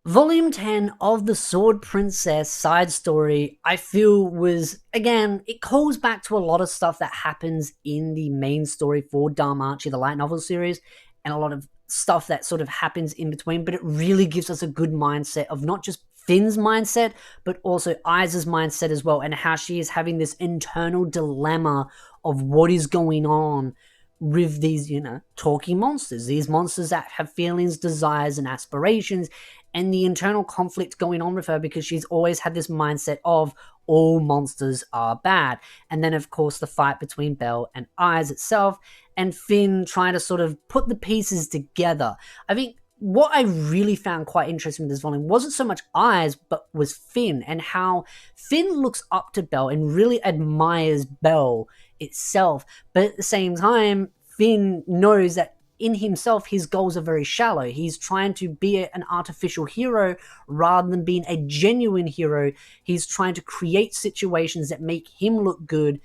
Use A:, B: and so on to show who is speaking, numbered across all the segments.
A: Volume 10 of the Sword Princess side story, I feel was, again, it calls back to a lot of stuff that happens in the main story for DanMachi, the light novel series, and a lot of stuff that sort of happens in between, but it really gives us a good mindset of not just Finn's mindset, but also Aiza's mindset as well, and how she is having this internal dilemma of what is going on with these, talking monsters, these monsters that have feelings, desires, and aspirations, and the internal conflict going on with her because she's always had this mindset of all monsters are bad. And then, of course, the fight between Belle and Eyes itself, and Finn trying to sort of put the pieces together. I think what I really found quite interesting with this volume wasn't so much Eyes, but was Finn, and how Finn looks up to Belle and really admires Belle itself. But at the same time, Finn knows that in himself, his goals are very shallow. He's trying to be an artificial hero rather than being a genuine hero. He's trying to create situations that make him look good,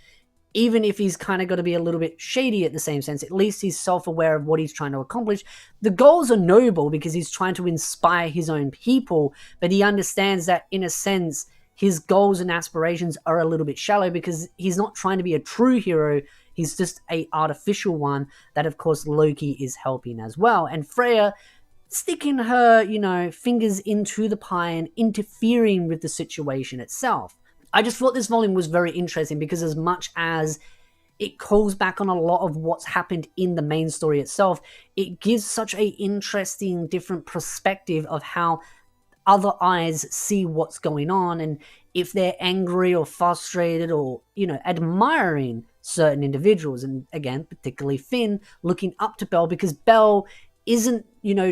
A: even if he's kind of got to be a little bit shady at the same sense. At least he's self-aware of what he's trying to accomplish. The goals are noble because he's trying to inspire his own people, but he understands that, in a sense, his goals and aspirations are a little bit shallow because he's not trying to be a true hero. He's just a artificial one that, of course, Loki is helping as well. And Freya sticking her, fingers into the pie and interfering with the situation itself. I just thought this volume was very interesting because, as much as it calls back on a lot of what's happened in the main story itself, it gives such a interesting, different perspective of how other eyes see what's going on, and if they're angry or frustrated or, admiring certain individuals. And again, particularly Finn looking up to Belle because Belle isn't,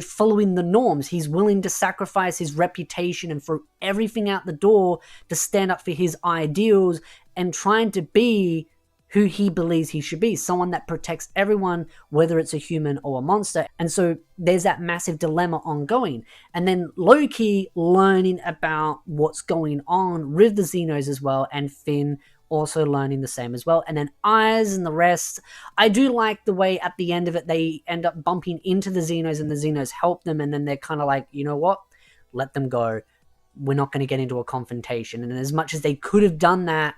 A: following the norms. He's willing to sacrifice his reputation and throw everything out the door to stand up for his ideals and trying to be who he believes he should be, someone that protects everyone, whether it's a human or a monster. And so there's that massive dilemma ongoing. And then Loki learning about what's going on with the Xenos as well, and Finn also learning the same as well. And then Eyes and the rest, I do like the way at the end of it they end up bumping into the Xenos and the Xenos help them, and then they're kind of like, you know what, let them go. We're not going to get into a confrontation. And as much as they could have done that,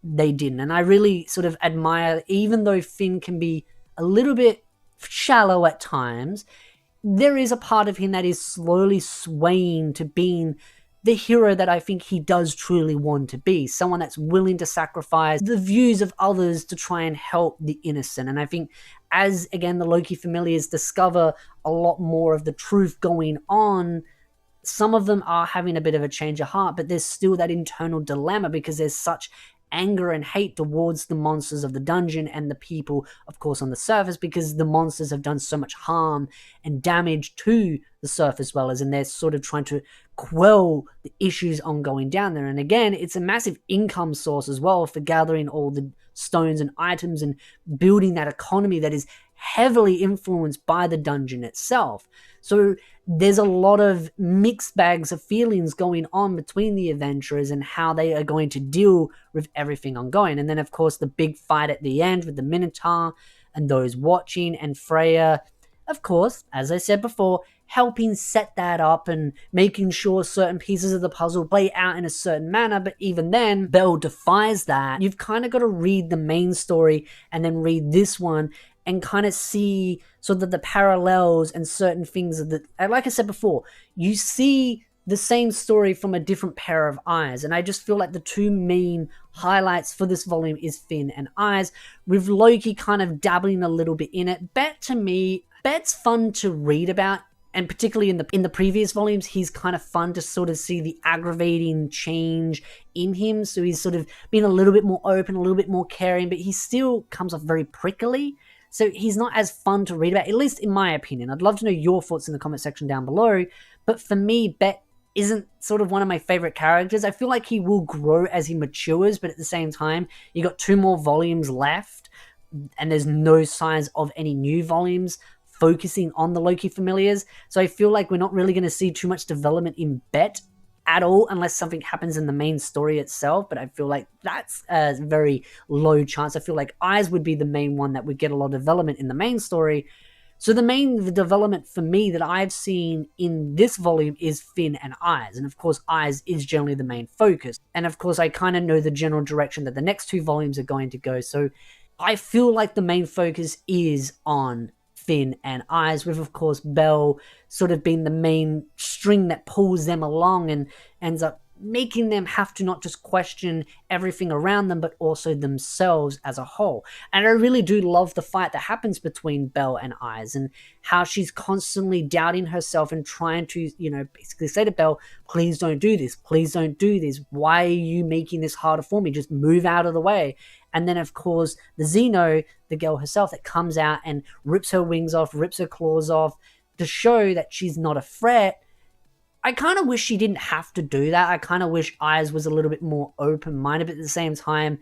A: they didn't. And I really sort of admire, even though Finn can be a little bit shallow at times, there is a part of him that is slowly swaying to being the hero that I think he does truly want to be. Someone that's willing to sacrifice the views of others to try and help the innocent. And I think as, again, the Loki familiars discover a lot more of the truth going on, some of them are having a bit of a change of heart, but there's still that internal dilemma because there's such anger and hate towards the monsters of the dungeon and the people, of course, on the surface, because the monsters have done so much harm and damage to the surface dwellers, and they're sort of trying to quell the issues ongoing down there. And again, it's a massive income source as well for gathering all the stones and items and building that economy that is heavily influenced by the dungeon itself. So there's a lot of mixed bags of feelings going on between the adventurers and how they are going to deal with everything ongoing. And then, of course, the big fight at the end with the Minotaur and those watching, and Freya, of course, as I said before, helping set that up and making sure certain pieces of the puzzle play out in a certain manner. But even then, Belle defies that. You've kind of got to read the main story and then read this one and kind of see sort of the parallels and certain things that, like I said before, you see the same story from a different pair of eyes. And I just feel like the two main highlights for this volume is Finn and Eyes, with Loki kind of dabbling a little bit in it. To me, Bet's fun to read about, and particularly in the previous volumes, he's kind of fun to sort of see the aggravating change in him. So he's sort of been a little bit more open, a little bit more caring, but he still comes off very prickly. So he's not as fun to read about, at least in my opinion. I'd love to know your thoughts in the comment section down below. But for me, Bet isn't sort of one of my favorite characters. I feel like he will grow as he matures, but at the same time, you got 2 more volumes left, and there's no signs of any new volumes focusing on the Loki familiars. So I feel like we're not really going to see too much development in Bet at all unless something happens in the main story itself. But I feel like that's a very low chance. I feel like Eyes would be the main one that would get a lot of development in the main story, So the development for me that I've seen in this volume is Finn and Eyes. And of course, Eyes is generally the main focus. And of course, I kind of know the general direction that the next two volumes are going to go. So I feel like the main focus is on Finn and Eyes, with of course Belle sort of being the main string that pulls them along and ends up making them have to not just question everything around them, but also themselves as a whole. And I really do love the fight that happens between Belle and Eyes, and how she's constantly doubting herself and trying to, basically say to Belle, please don't do this. Please don't do this. Why are you making this harder for me? Just move out of the way. And then, of course, the Xeno, the girl herself, that comes out and rips her wings off, rips her claws off to show that she's not a threat. I kind of wish she didn't have to do that. I kind of wish Eyes was a little bit more open-minded, but at the same time,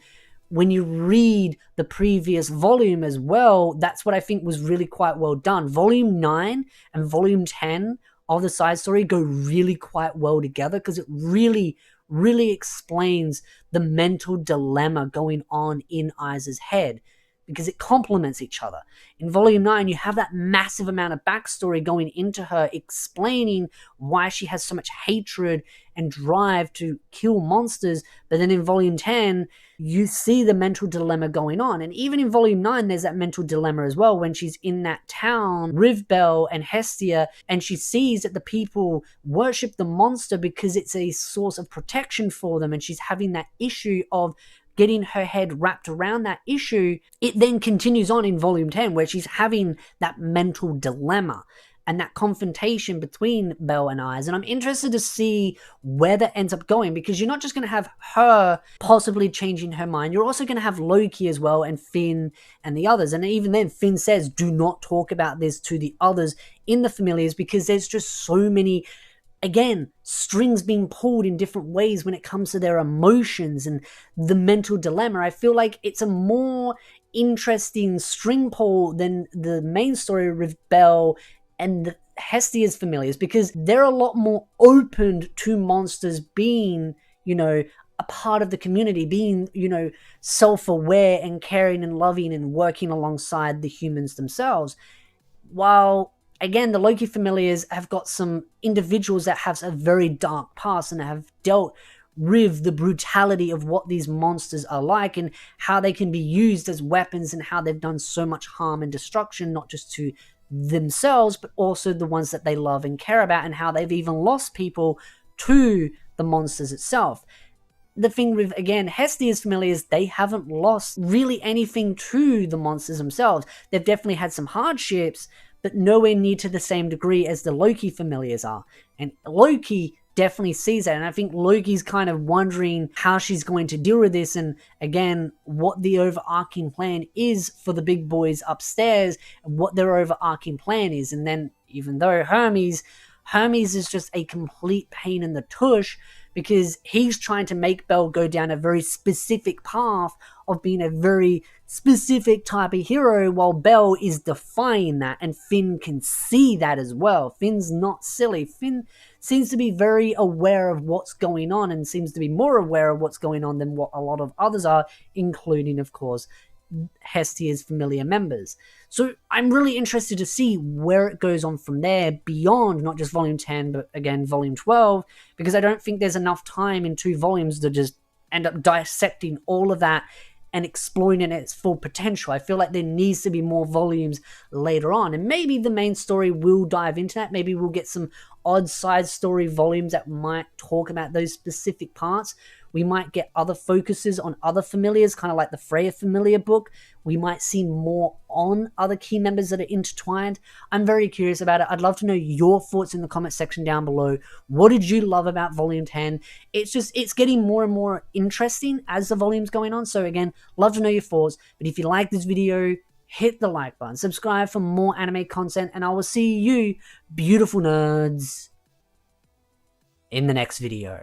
A: when you read the previous volume as well, that's what I think was really quite well done. Volume 9 and Volume 10 of the side story go really quite well together, because it really, really explains the mental dilemma going on in Eyes' head, because it complements each other. In Volume 9, you have that massive amount of backstory going into her, explaining why she has so much hatred and drive to kill monsters. But then in Volume 10, you see the mental dilemma going on. And even in Volume 9, there's that mental dilemma as well, when she's in that town with Belle and Hestia, and she sees that the people worship the monster because it's a source of protection for them, and she's having that issue of getting her head wrapped around that issue. It then continues on in Volume 10, where she's having that mental dilemma and that confrontation between Belle and Eyes. And I'm interested to see where that ends up going, because you're not just going to have her possibly changing her mind, you're also going to have Loki as well, and Finn and the others. And even then, Finn says, do not talk about this to the others in the Familiars, because there's just so many, again, strings being pulled in different ways when it comes to their emotions and the mental dilemma. I feel like it's a more interesting string pull than the main story with Belle and Hestia's Familiars, because they're a lot more open to monsters being, a part of the community, being, self-aware and caring and loving and working alongside the humans themselves. While again, the Loki Familiars have got some individuals that have a very dark past and have dealt with the brutality of what these monsters are like, and how they can be used as weapons, and how they've done so much harm and destruction, not just to themselves, but also the ones that they love and care about, and how they've even lost people to the monsters itself. The thing with, again, Hestia's Familiars, they haven't lost really anything to the monsters themselves. They've definitely had some hardships, but nowhere near to the same degree as the Loki Familiars are. And Loki definitely sees that, and I think Loki's kind of wondering how she's going to deal with this, and again, what the overarching plan is for the big boys upstairs, and what their overarching plan is. And then, even though Hermes is just a complete pain in the tush, because he's trying to make Belle go down a very specific path of being a very specific type of hero, while Belle is defying that, and Finn can see that as well. Finn's not silly. Finn seems to be very aware of what's going on, and seems to be more aware of what's going on than what a lot of others are, including, of course, Hestia's familiar members. So I'm really interested to see where it goes on from there, beyond not just Volume 10, but again, Volume 12, because I don't think there's enough time in 2 volumes to just end up dissecting all of that and exploring it at its full potential. I feel like there needs to be more volumes later on, and maybe the main story will dive into that. Maybe we'll get some odd side story volumes that might talk about those specific parts. We might get other focuses on other familiars, kind of like the Freya familiar book. We might see more on other key members that are intertwined. I'm very curious about it. I'd love to know your thoughts in the comment section down below. What did you love about Volume 10? It's getting more and more interesting as the volume's going on. So again, love to know your thoughts. But if you like this video, hit the like button, subscribe for more anime content, and I will see you, beautiful nerds, in the next video.